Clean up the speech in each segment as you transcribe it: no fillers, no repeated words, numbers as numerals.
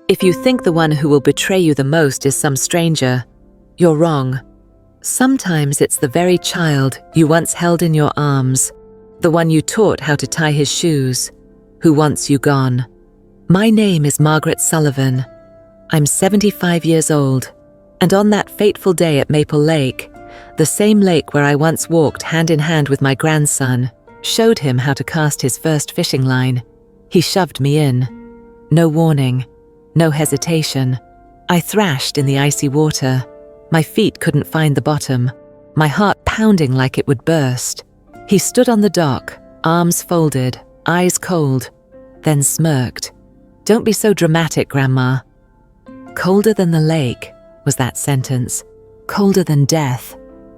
If you think the one who will betray you the most is some stranger, you're wrong. Sometimes it's the very child you once held in your arms, the one you taught how to tie his shoes, who wants you gone. My name is Margaret Sullivan. I'm 75 years old, and on that fateful day at Maple Lake, the same lake where I once walked hand in hand with my grandson, showed him how to cast his first fishing line, he shoved me in. No warning, no hesitation. I thrashed in the icy water. My feet couldn't find the bottom, my heart pounding like it would burst. He stood on the dock, arms folded, eyes cold, then smirked. "Don't be so dramatic, Grandma." Colder than the lake was that sentence. Colder than death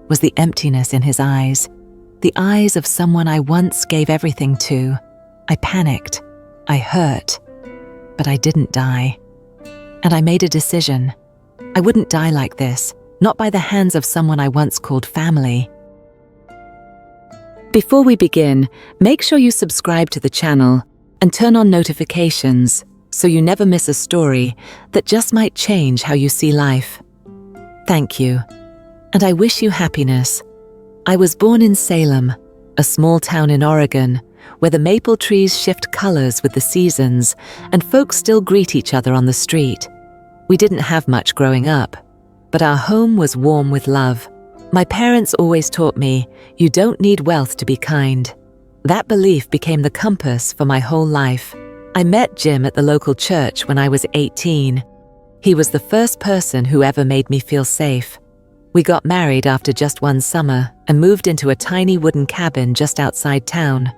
was the emptiness in his eyes. The eyes of someone I once gave everything to. I panicked. I hurt. But I didn't die. And I made a decision. I wouldn't die like this, not by the hands of someone I once called family. Before we begin, make sure you subscribe to the channel and turn on notifications so you never miss a story that just might change how you see life. Thank you, and I wish you happiness. I was born in Salem, a small town in Oregon, where the maple trees shift colors with the seasons and folks still greet each other on the street. We didn't have much growing up, but our home was warm with love. My parents always taught me, you don't need wealth to be kind. That belief became the compass for my whole life. I met Jim at the local church when I was 18. He was the first person who ever made me feel safe. We got married after just one summer and moved into a tiny wooden cabin just outside town.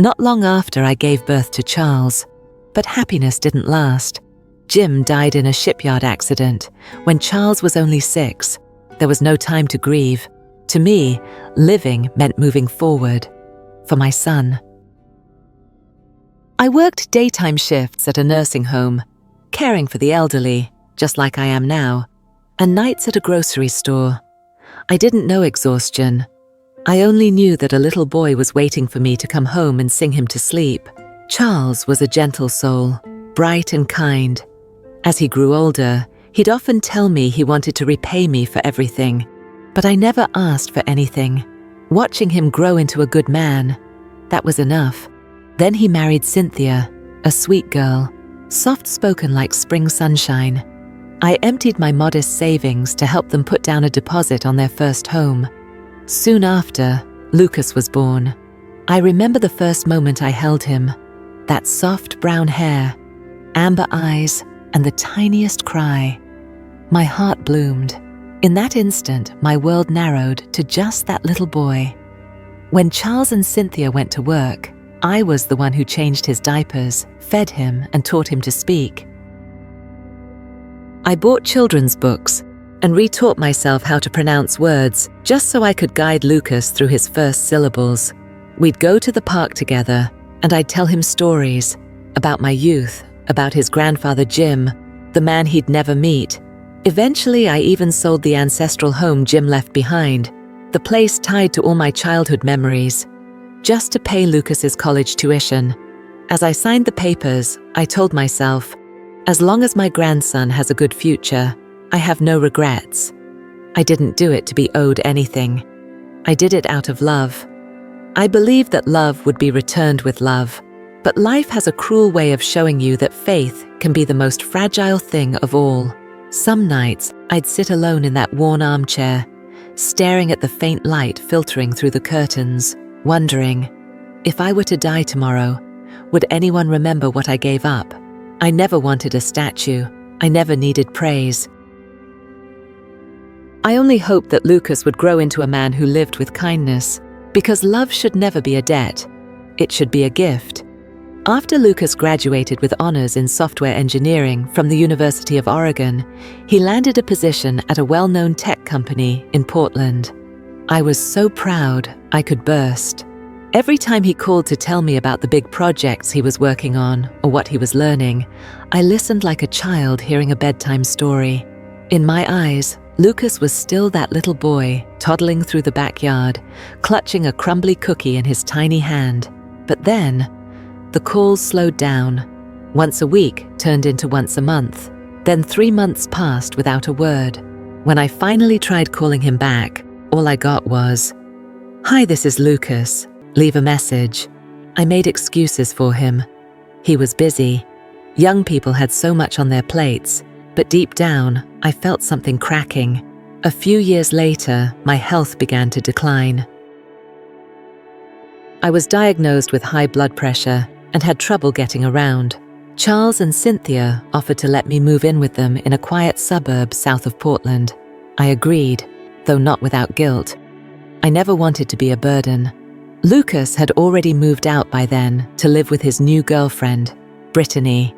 Not long after, I gave birth to Charles, but happiness didn't last. Jim died in a shipyard accident when Charles was only 6. There was no time to grieve. To me, living meant moving forward. For my son. I worked daytime shifts at a nursing home, caring for the elderly, just like I am now, and nights at a grocery store. I didn't know exhaustion. I only knew that a little boy was waiting for me to come home and sing him to sleep. Charles was a gentle soul, bright and kind. As he grew older, he'd often tell me he wanted to repay me for everything, but I never asked for anything. Watching him grow into a good man, that was enough. Then he married Cynthia, a sweet girl, soft-spoken like spring sunshine. I emptied my modest savings to help them put down a deposit on their first home. Soon after, Lucas was born. I remember the first moment I held him, that soft brown hair, amber eyes, and the tiniest cry. My heart bloomed. In that instant, my world narrowed to just that little boy. When Charles and Cynthia went to work, I was the one who changed his diapers, fed him, and taught him to speak. I bought children's books and retaught myself how to pronounce words just so I could guide Lucas through his first syllables. We'd go to the park together, and I'd tell him stories about my youth, about his grandfather Jim, the man he'd never meet. Eventually, I even sold the ancestral home Jim left behind, the place tied to all my childhood memories, just to pay Lucas's college tuition. As I signed the papers, I told myself, as long as my grandson has a good future, I have no regrets. I didn't do it to be owed anything. I did it out of love. I believed that love would be returned with love, but life has a cruel way of showing you that faith can be the most fragile thing of all. Some nights, I'd sit alone in that worn armchair, staring at the faint light filtering through the curtains, wondering, if I were to die tomorrow, would anyone remember what I gave up? I never wanted a statue. I never needed praise. I only hoped that Lucas would grow into a man who lived with kindness, because love should never be a debt. It should be a gift. After Lucas graduated with honors in software engineering from the University of Oregon, he landed a position at a well-known tech company in Portland. I was so proud I could burst. Every time he called to tell me about the big projects he was working on or what he was learning, I listened like a child hearing a bedtime story. In my eyes, Lucas was still that little boy toddling through the backyard, clutching a crumbly cookie in his tiny hand. But then, the calls slowed down. Once a week turned into once a month. Then 3 months passed without a word. When I finally tried calling him back, all I got was, "Hi, this is Lucas. Leave a message." I made excuses for him. He was busy. Young people had so much on their plates, but deep down, I felt something cracking. A few years later, my health began to decline. I was diagnosed with high blood pressure and had trouble getting around. Charles and Cynthia offered to let me move in with them in a quiet suburb south of Portland. I agreed, though not without guilt. I never wanted to be a burden. Lucas had already moved out by then to live with his new girlfriend, Brittany,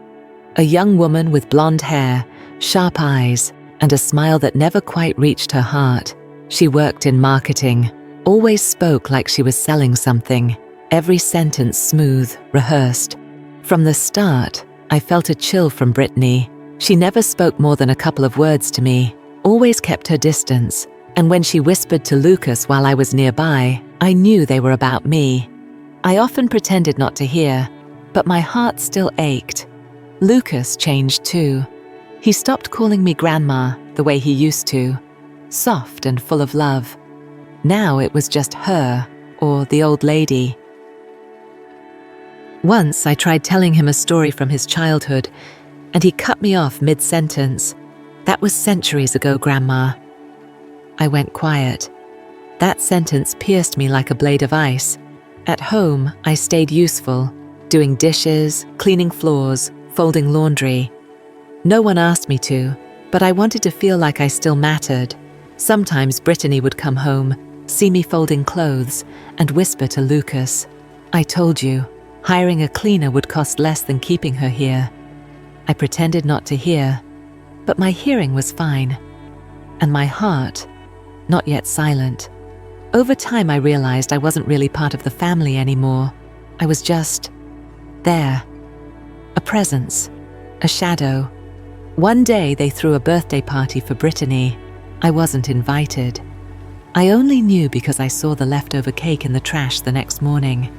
a young woman with blonde hair, sharp eyes, and a smile that never quite reached her heart. She worked in marketing, always spoke like she was selling something, every sentence smooth, rehearsed. From the start, I felt a chill from Brittany. She never spoke more than a couple of words to me, always kept her distance, and when she whispered to Lucas while I was nearby, I knew they were about me. I often pretended not to hear, but my heart still ached. Lucas changed too. He stopped calling me Grandma the way he used to, soft and full of love. Now it was just her, or the old lady. Once I tried telling him a story from his childhood, and he cut me off mid-sentence. "That was centuries ago, Grandma." I went quiet. That sentence pierced me like a blade of ice. At home, I stayed useful, doing dishes, cleaning floors, folding laundry. No one asked me to, but I wanted to feel like I still mattered. Sometimes Brittany would come home, see me folding clothes, and whisper to Lucas, "I told you, hiring a cleaner would cost less than keeping her here." I pretended not to hear, but my hearing was fine, and my heart, not yet silent. Over time, I realized I wasn't really part of the family anymore. I was just there, a presence, a shadow. One day, they threw a birthday party for Brittany. I wasn't invited. I only knew because I saw the leftover cake in the trash the next morning.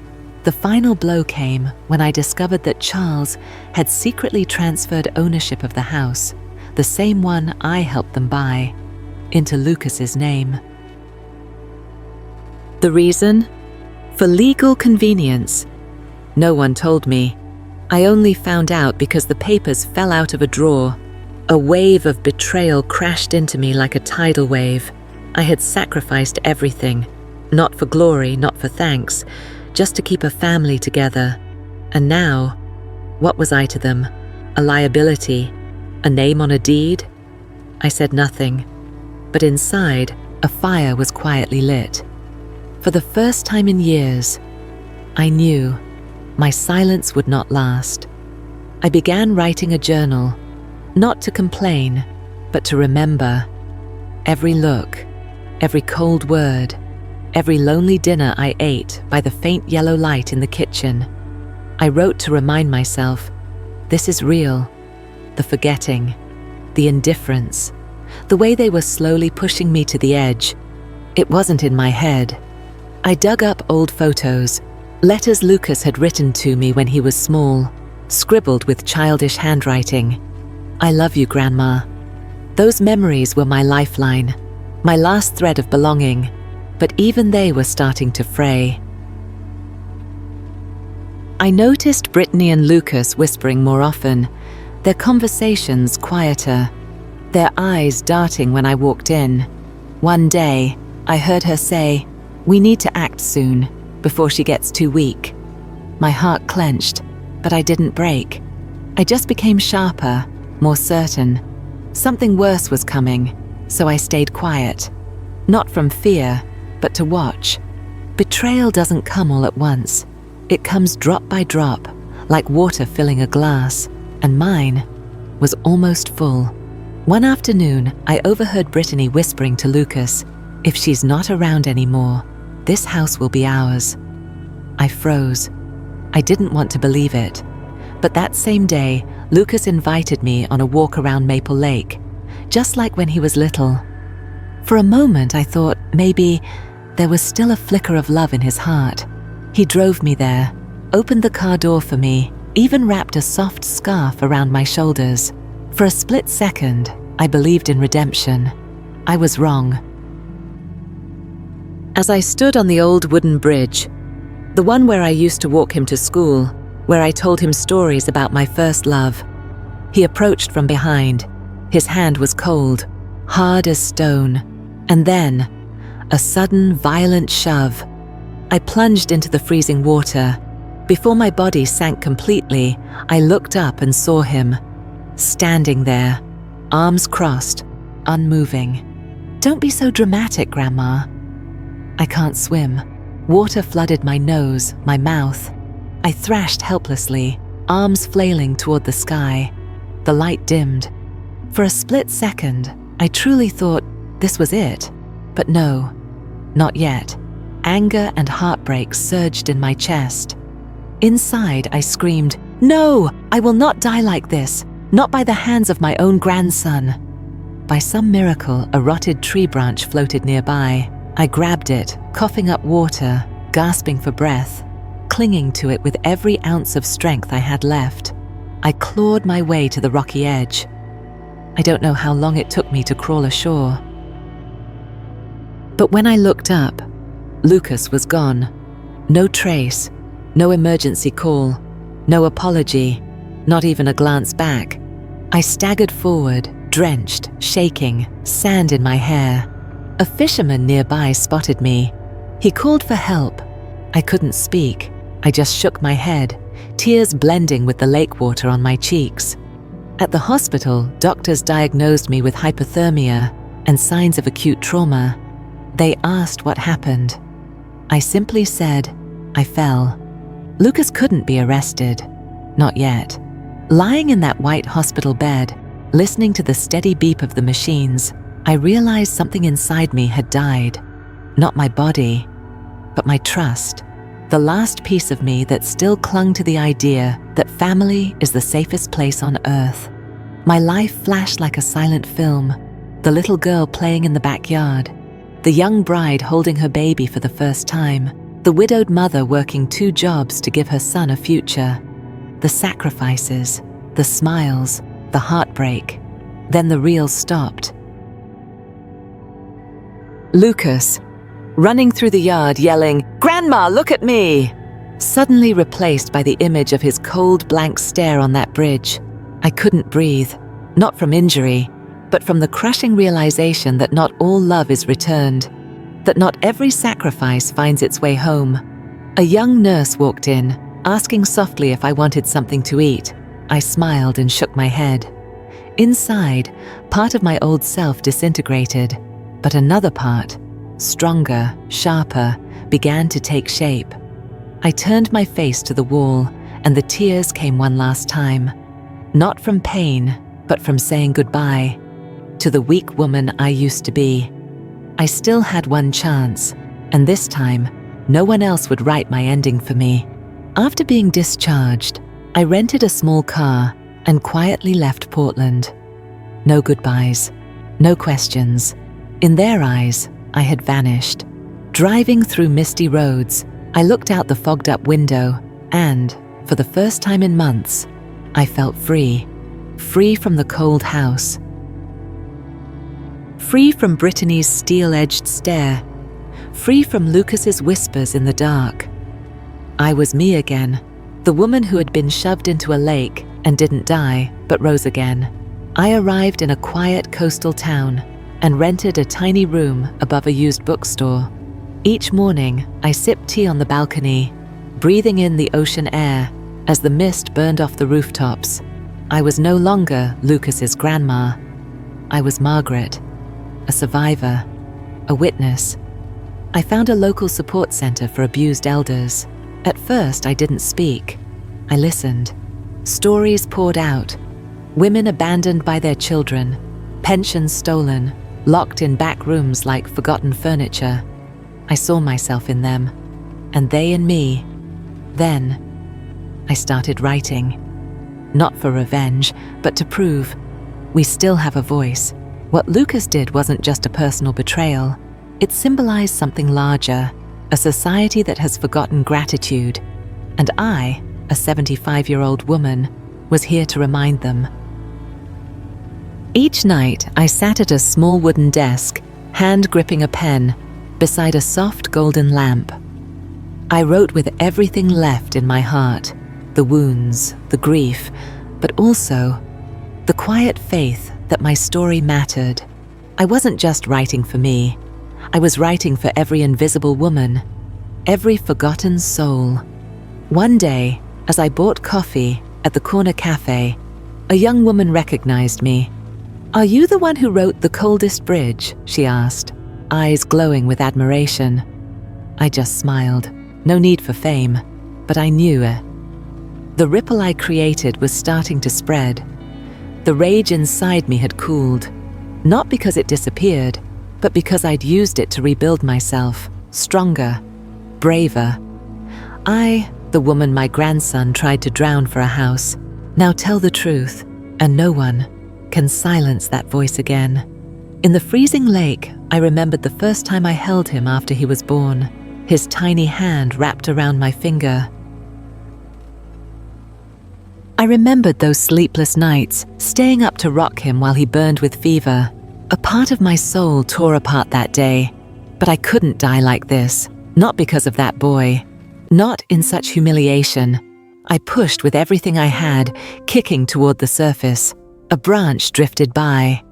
The final blow came when I discovered that Charles had secretly transferred ownership of the house, the same one I helped them buy, into Lucas's name. The reason? For legal convenience. No one told me. I only found out because the papers fell out of a drawer. A wave of betrayal crashed into me like a tidal wave. I had sacrificed everything, not for glory, not for thanks, just to keep a family together. And now, what was I to them? A liability? A name on a deed? I said nothing, but inside, a fire was quietly lit. For the first time in years, I knew my silence would not last. I began writing a journal, not to complain, but to remember. Every look, every cold word, every lonely dinner I ate by the faint yellow light in the kitchen. I wrote to remind myself, this is real. The forgetting, the indifference, the way they were slowly pushing me to the edge. It wasn't in my head. I dug up old photos, letters Lucas had written to me when he was small, scribbled with childish handwriting. "I love you, Grandma." Those memories were my lifeline, my last thread of belonging, but even they were starting to fray. I noticed Brittany and Lucas whispering more often, their conversations quieter, their eyes darting when I walked in. One day, I heard her say, "We need to act soon, before she gets too weak." My heart clenched, but I didn't break. I just became sharper, more certain. Something worse was coming, so I stayed quiet. Not from fear, but to watch. Betrayal doesn't come all at once. It comes drop by drop, like water filling a glass, and mine was almost full. One afternoon, I overheard Brittany whispering to Lucas, "If she's not around anymore, this house will be ours." I froze. I didn't want to believe it. But that same day, Lucas invited me on a walk around Maple Lake, just like when he was little. For a moment, I thought maybe there was still a flicker of love in his heart. He drove me there, opened the car door for me, even wrapped a soft scarf around my shoulders. For a split second, I believed in redemption. I was wrong. As I stood on the old wooden bridge, the one where I used to walk him to school, where I told him stories about my first love, he approached from behind. His hand was cold, hard as stone, and then, a sudden, violent shove. I plunged into the freezing water. Before my body sank completely, I looked up and saw him, standing there, arms crossed, unmoving. "Don't be so dramatic, Grandma." I can't swim. Water flooded my nose, my mouth. I thrashed helplessly, arms flailing toward the sky. The light dimmed. For a split second, I truly thought this was it. But no, not yet. Anger and heartbreak surged in my chest. Inside, I screamed, "No! I will not die like this! Not by the hands of my own grandson!" By some miracle, a rotted tree branch floated nearby. I grabbed it, coughing up water, gasping for breath, clinging to it with every ounce of strength I had left. I clawed my way to the rocky edge. I don't know how long it took me to crawl ashore. But when I looked up, Lucas was gone. No trace, no emergency call, no apology, not even a glance back. I staggered forward, drenched, shaking, sand in my hair. A fisherman nearby spotted me. He called for help. I couldn't speak. I just shook my head, tears blending with the lake water on my cheeks. At the hospital, doctors diagnosed me with hypothermia and signs of acute trauma. They asked what happened. I simply said, I fell. Lucas couldn't be arrested. Not yet. Lying in that white hospital bed, listening to the steady beep of the machines, I realized something inside me had died. Not my body, but my trust. The last piece of me that still clung to the idea that family is the safest place on earth. My life flashed like a silent film. The little girl playing in the backyard, the young bride holding her baby for the first time, the widowed mother working 2 jobs to give her son a future, the sacrifices, the smiles, the heartbreak. Then the reel stopped. Lucas, running through the yard yelling, "Grandma, look at me!" suddenly replaced by the image of his cold, blank stare on that bridge. I couldn't breathe, not from injury, but from the crushing realization that not all love is returned, that not every sacrifice finds its way home. A young nurse walked in, asking softly if I wanted something to eat. I smiled and shook my head. Inside, part of my old self disintegrated, but another part, stronger, sharper, began to take shape. I turned my face to the wall, and the tears came one last time. Not from pain, but from saying goodbye to the weak woman I used to be. I still had one chance, and this time, no one else would write my ending for me. After being discharged, I rented a small car and quietly left Portland. No goodbyes, no questions. In their eyes, I had vanished. Driving through misty roads, I looked out the fogged-up window, and, for the first time in months, I felt free. Free from the cold house. Free from Brittany's steel-edged stare. Free from Lucas's whispers in the dark. I was me again, the woman who had been shoved into a lake and didn't die, but rose again. I arrived in a quiet coastal town and rented a tiny room above a used bookstore. Each morning, I sipped tea on the balcony, breathing in the ocean air as the mist burned off the rooftops. I was no longer Lucas's grandma. I was Margaret, a survivor, a witness. I found a local support center for abused elders. At first, I didn't speak. I listened. Stories poured out. Women abandoned by their children, pensions stolen, locked in back rooms like forgotten furniture. I saw myself in them, and they in me. Then, I started writing. Not for revenge, but to prove we still have a voice. What Lucas did wasn't just a personal betrayal. It symbolized something larger, a society that has forgotten gratitude. And I a 75-year-old woman, was here to remind them. Each night, I sat at a small wooden desk, hand gripping a pen, beside a soft golden lamp. I wrote with everything left in my heart, the wounds, the grief, but also the quiet faith that my story mattered. I wasn't just writing for me. I was writing for every invisible woman, every forgotten soul. One day, as I bought coffee at the corner cafe, a young woman recognized me. "Are you the one who wrote The Coldest Bridge?" she asked, eyes glowing with admiration. I just smiled. No need for fame, but I knew it. The ripple I created was starting to spread. The rage inside me had cooled, not because it disappeared, but because I'd used it to rebuild myself, stronger, braver. I, the woman my grandson tried to drown for a house, now tell the truth, and no one can silence that voice again. In the freezing lake, I remembered the first time I held him after he was born, his tiny hand wrapped around my finger. I remembered those sleepless nights, staying up to rock him while he burned with fever. A part of my soul tore apart that day, but I couldn't die like this, not because of that boy, not in such humiliation. I pushed with everything I had, kicking toward the surface. A branch drifted by.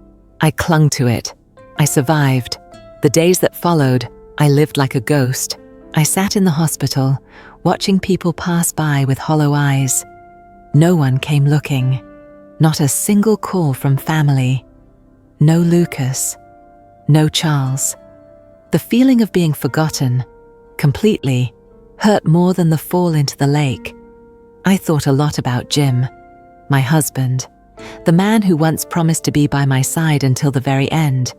I clung to it. I survived. The days that followed, I lived like a ghost. I sat in the hospital, watching people pass by with hollow eyes. No one came looking. Not a single call from family. No Lucas. No Charles. The feeling of being forgotten, completely, hurt more than the fall into the lake. I thought a lot about Jim, my husband, the man who once promised to be by my side until the very end.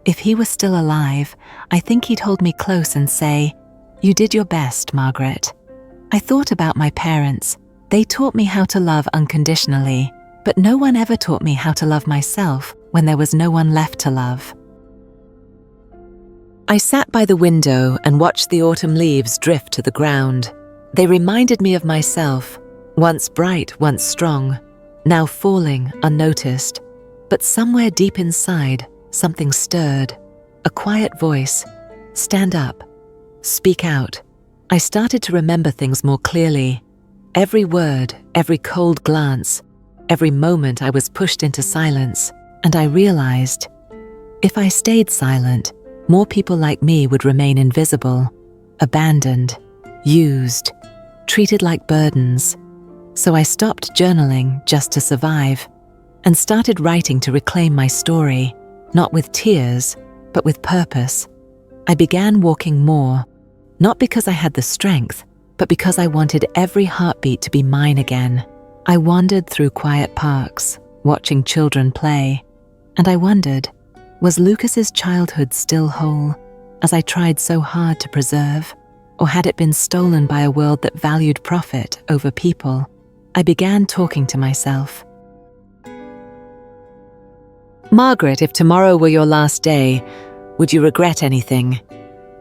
If he was still alive, I think he'd hold me close and say, "You did your best, Margaret." I thought about my parents. They taught me how to love unconditionally, but no one ever taught me how to love myself when there was no one left to love. I sat by the window and watched the autumn leaves drift to the ground. They reminded me of myself, once bright, once strong, now falling unnoticed. But somewhere deep inside, something stirred. A quiet voice. Stand up. Speak out. I started to remember things more clearly. Every word, every cold glance, every moment I was pushed into silence, and I realized, if I stayed silent, more people like me would remain invisible, abandoned, used, treated like burdens. So I stopped journaling just to survive, and started writing to reclaim my story, not with tears, but with purpose. I began walking more, not because I had the strength, but because I wanted every heartbeat to be mine again. I wandered through quiet parks, watching children play, and I wondered, was Lucas's childhood still whole, as I tried so hard to preserve, or had it been stolen by a world that valued profit over people? I began talking to myself. Margaret, if tomorrow were your last day, would you regret anything?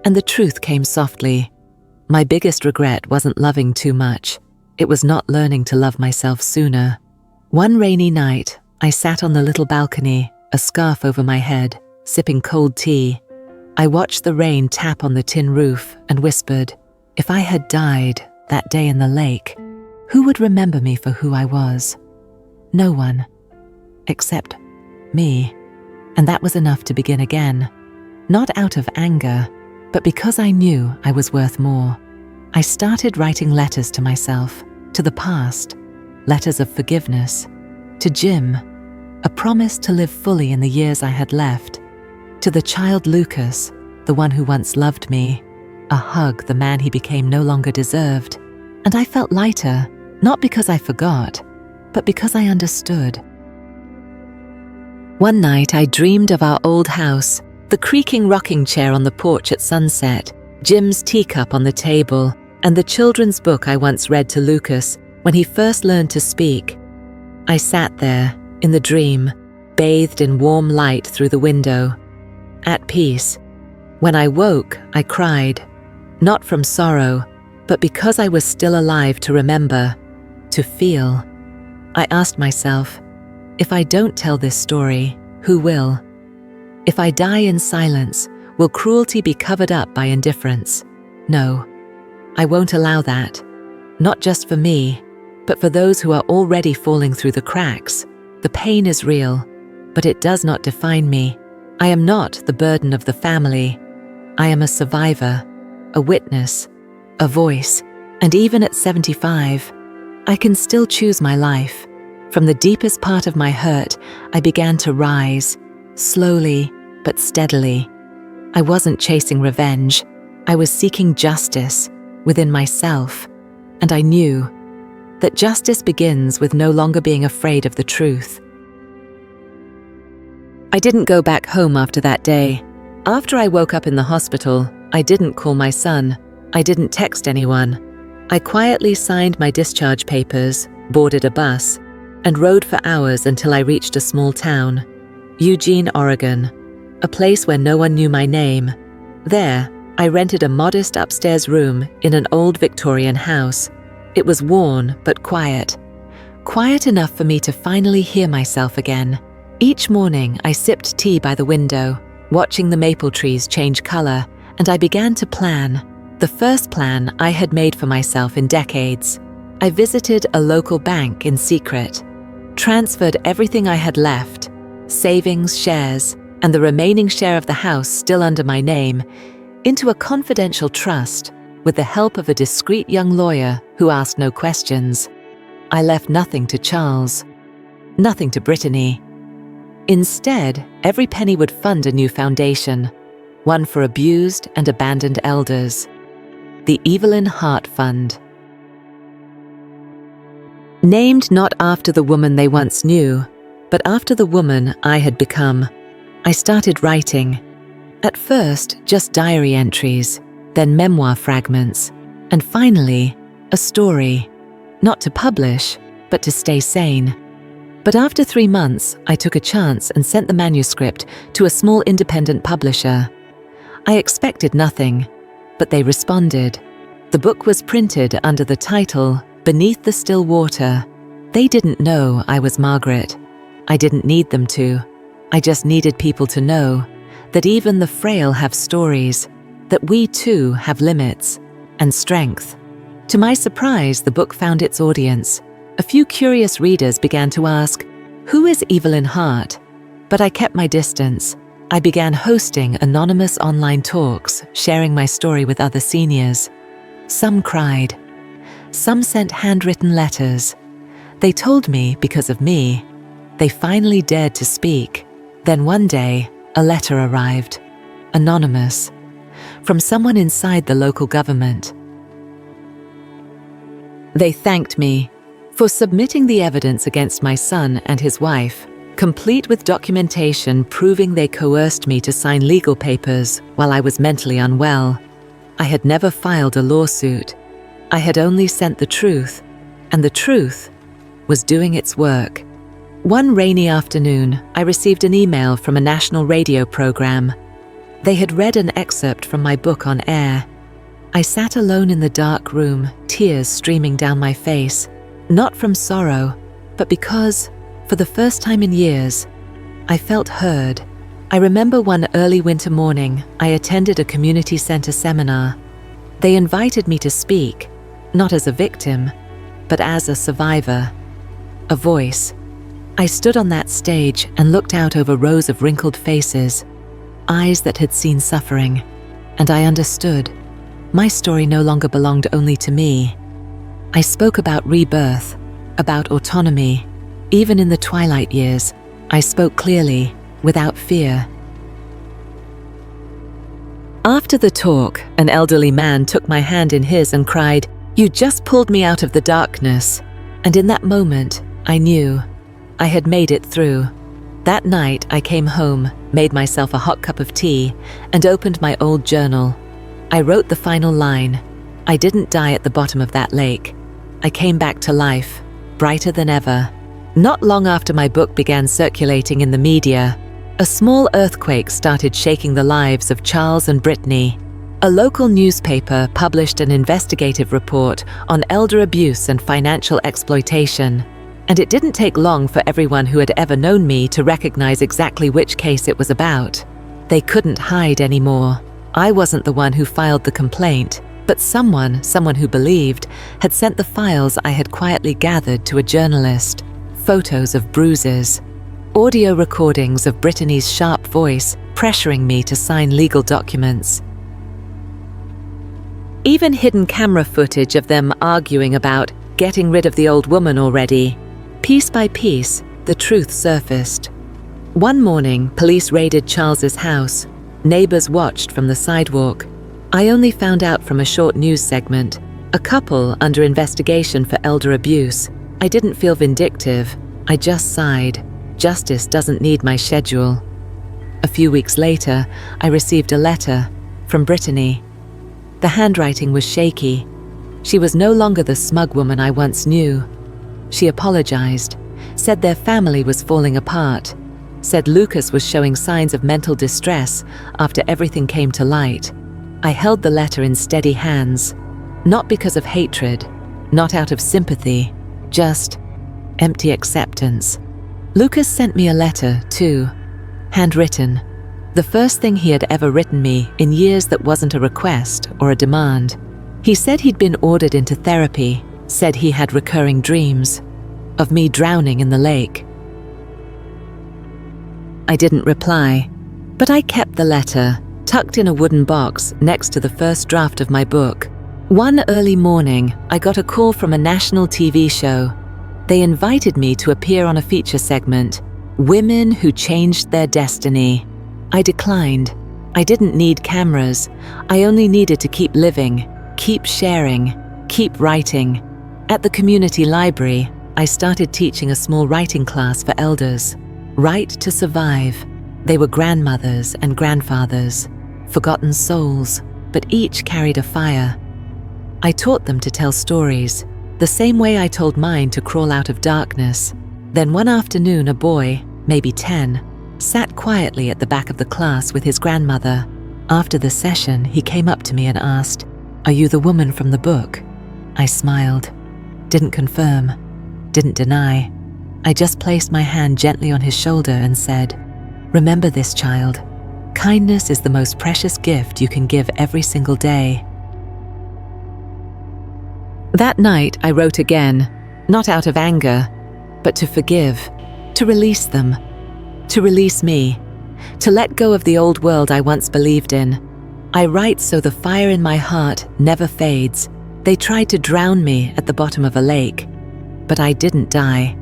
And the truth came softly. My biggest regret wasn't loving too much. It was not learning to love myself sooner. One rainy night, I sat on the little balcony, a scarf over my head, sipping cold tea. I watched the rain tap on the tin roof and whispered, if I had died that day in the lake, who would remember me for who I was? No one, except me. And that was enough to begin again. Not out of anger, but because I knew I was worth more. I started writing letters to myself, to the past, letters of forgiveness, to Jim, a promise to live fully in the years I had left, to the child Lucas, the one who once loved me, a hug the man he became no longer deserved. And I felt lighter, not because I forgot, but because I understood. One night I dreamed of our old house, the creaking rocking chair on the porch at sunset, Jim's teacup on the table, and the children's book I once read to Lucas when he first learned to speak. I sat there, in the dream, bathed in warm light through the window, at peace. When I woke, I cried, not from sorrow, but because I was still alive to remember. to feel. I asked myself, if I don't tell this story, who will? If I die in silence, will cruelty be covered up by indifference? No, I won't allow that. Not just for me, but for those who are already falling through the cracks. The pain is real, but it does not define me. I am not the burden of the family. I am a survivor, a witness, a voice, and even at 75, I can still choose my life. From the deepest part of my hurt, I began to rise, slowly but steadily. I wasn't chasing revenge. I was seeking justice within myself, and I knew that justice begins with no longer being afraid of the truth. I didn't go back home after that day. After I woke up in the hospital, I didn't call my son. I didn't text anyone. I quietly signed my discharge papers, boarded a bus, and rode for hours until I reached a small town, Eugene, Oregon, a place where no one knew my name. There, I rented a modest upstairs room in an old Victorian house. It was worn but quiet. Quiet enough for me to finally hear myself again. Each morning, I sipped tea by the window, watching the maple trees change color, and I began to plan. The first plan I had made for myself in decades. I visited a local bank in secret, transferred everything I had left, savings, shares, and the remaining share of the house still under my name, into a confidential trust with the help of a discreet young lawyer who asked no questions. I left nothing to Charles, nothing to Brittany. Instead, every penny would fund a new foundation, one for abused and abandoned elders, the Evelyn Hart Fund. Named not after the woman they once knew, but after the woman I had become, I started writing. At first, just diary entries, then memoir fragments, and finally, a story, not to publish, but to stay sane. But after 3 months, I took a chance and sent the manuscript to a small independent publisher. I expected nothing, but they responded. The book was printed under the title, Beneath the Still Water. They didn't know I was Margaret. I didn't need them to. I just needed people to know that even the frail have stories, that we too have limits and strength. To my surprise, the book found its audience. A few curious readers began to ask, "Who is Evelyn Hart?" But I kept my distance. I began hosting anonymous online talks, sharing my story with other seniors. Some cried. Some sent handwritten letters. They told me because of me. They finally dared to speak. Then one day, a letter arrived, anonymous, from someone inside the local government. They thanked me for submitting the evidence against my son and his wife, complete with documentation proving they coerced me to sign legal papers while I was mentally unwell. I had never filed a lawsuit. I had only sent the truth, and the truth was doing its work. One rainy afternoon, I received an email from a national radio program. They had read an excerpt from my book on air. I sat alone in the dark room, tears streaming down my face, not from sorrow, but because, for the first time in years, I felt heard. I remember one early winter morning, I attended a community center seminar. They invited me to speak, not as a victim, but as a survivor, a voice. I stood on that stage and looked out over rows of wrinkled faces, eyes that had seen suffering, and I understood. My story no longer belonged only to me. I spoke about rebirth, about autonomy. Even in the twilight years, I spoke clearly, without fear. After the talk, an elderly man took my hand in his and cried, "You just pulled me out of the darkness." And in that moment, I knew I had made it through. That night, I came home, made myself a hot cup of tea, and opened my old journal. I wrote the final line. I didn't die at the bottom of that lake. I came back to life, brighter than ever. Not long after my book began circulating in the media, a small earthquake started shaking the lives of Charles and Brittany. A local newspaper published an investigative report on elder abuse and financial exploitation, and it didn't take long for everyone who had ever known me to recognize exactly which case it was about. They couldn't hide anymore. I wasn't the one who filed the complaint, but someone who believed, had sent the files I had quietly gathered to a journalist. Photos of bruises, audio recordings of Brittany's sharp voice pressuring me to sign legal documents. Even hidden camera footage of them arguing about getting rid of the old woman already. Piece by piece, the truth surfaced. One morning, police raided Charles's house. Neighbors watched from the sidewalk. I only found out from a short news segment. A couple under investigation for elder abuse. I didn't feel vindictive. I just sighed. Justice doesn't need my schedule. A few weeks later, I received a letter from Brittany. The handwriting was shaky. She was no longer the smug woman I once knew. She apologized, said their family was falling apart, said Lucas was showing signs of mental distress after everything came to light. I held the letter in steady hands, not because of hatred, not out of sympathy, just empty acceptance. Lucas sent me a letter, too, handwritten. The first thing he had ever written me in years that wasn't a request or a demand. He said he'd been ordered into therapy, said he had recurring dreams of me drowning in the lake. I didn't reply, but I kept the letter tucked in a wooden box next to the first draft of my book. One early morning, I got a call from a national TV show. They invited me to appear on a feature segment, Women Who Changed Their Destiny. I declined. I didn't need cameras. I only needed to keep living, keep sharing, keep writing. At the community library, I started teaching a small writing class for elders. Write to survive. They were grandmothers and grandfathers, forgotten souls, but each carried a fire. I taught them to tell stories, the same way I told mine to crawl out of darkness. Then one afternoon, a boy, maybe 10, sat quietly at the back of the class with his grandmother. After the session, he came up to me and asked, "Are you the woman from the book?" I smiled, didn't confirm, didn't deny. I just placed my hand gently on his shoulder and said, "Remember this, child. Kindness is the most precious gift you can give every single day." That night, I wrote again, not out of anger, but to forgive, to release them, to release me, to let go of the old world I once believed in. I write so the fire in my heart never fades. They tried to drown me at the bottom of a lake, but I didn't die.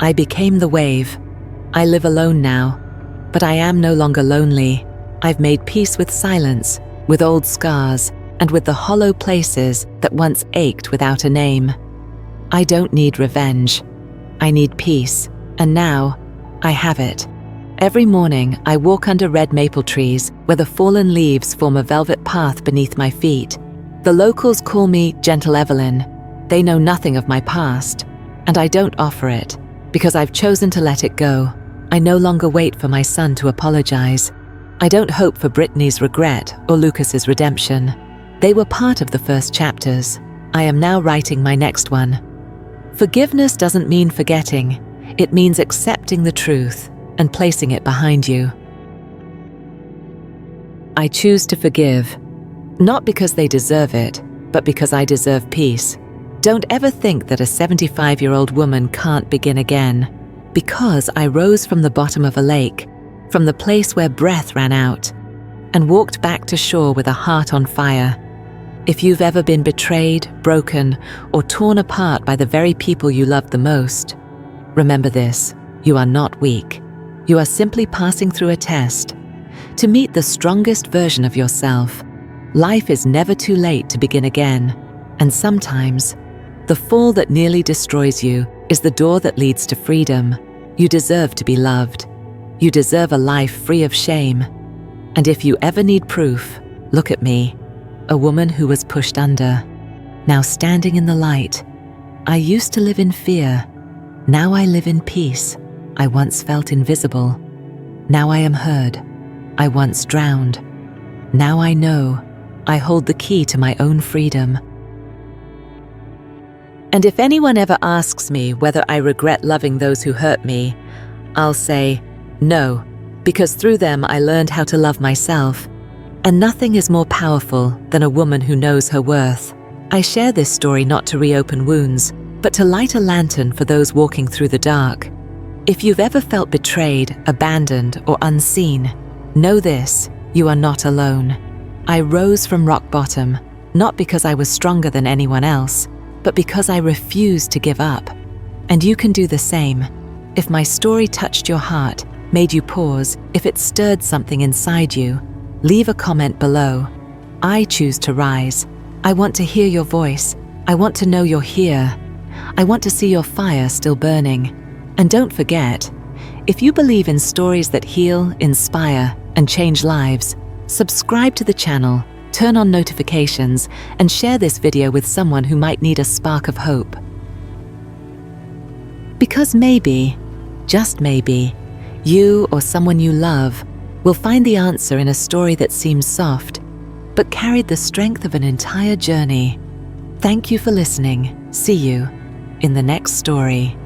I became the wave. I live alone now, but I am no longer lonely. I've made peace with silence, with old scars, and with the hollow places that once ached without a name. I don't need revenge. I need peace, and now I have it. Every morning, I walk under red maple trees where the fallen leaves form a velvet path beneath my feet. The locals call me Gentle Evelyn. They know nothing of my past, and I don't offer it, because I've chosen to let it go. I no longer wait for my son to apologize. I don't hope for Brittany's regret or Lucas's redemption. They were part of the first chapters. I am now writing my next one. Forgiveness doesn't mean forgetting. It means accepting the truth and placing it behind you. I choose to forgive, not because they deserve it, but because I deserve peace. Don't ever think that a 75-year-old woman can't begin again, because I rose from the bottom of a lake, from the place where breath ran out, and walked back to shore with a heart on fire. If you've ever been betrayed, broken, or torn apart by the very people you loved the most, remember this: you are not weak. You are simply passing through a test to meet the strongest version of yourself. Life is never too late to begin again, and sometimes the fall that nearly destroys you is the door that leads to freedom. You deserve to be loved. You deserve a life free of shame. And if you ever need proof, look at me, a woman who was pushed under, now standing in the light. I used to live in fear. Now I live in peace. I once felt invisible. Now I am heard. I once drowned. Now I know. I hold the key to my own freedom. And if anyone ever asks me whether I regret loving those who hurt me, I'll say, no, because through them I learned how to love myself. And nothing is more powerful than a woman who knows her worth. I share this story not to reopen wounds, but to light a lantern for those walking through the dark. If you've ever felt betrayed, abandoned, or unseen, know this: you are not alone. I rose from rock bottom, not because I was stronger than anyone else, but because I refused to give up. And you can do the same. If my story touched your heart, made you pause, if it stirred something inside you, leave a comment below. I choose to rise. I want to hear your voice. I want to know you're here. I want to see your fire still burning. And don't forget, if you believe in stories that heal, inspire, and change lives, subscribe to the channel, turn on notifications, and share this video with someone who might need a spark of hope. Because maybe, just maybe, you or someone you love will find the answer in a story that seems soft, but carried the strength of an entire journey. Thank you for listening. See you in the next story.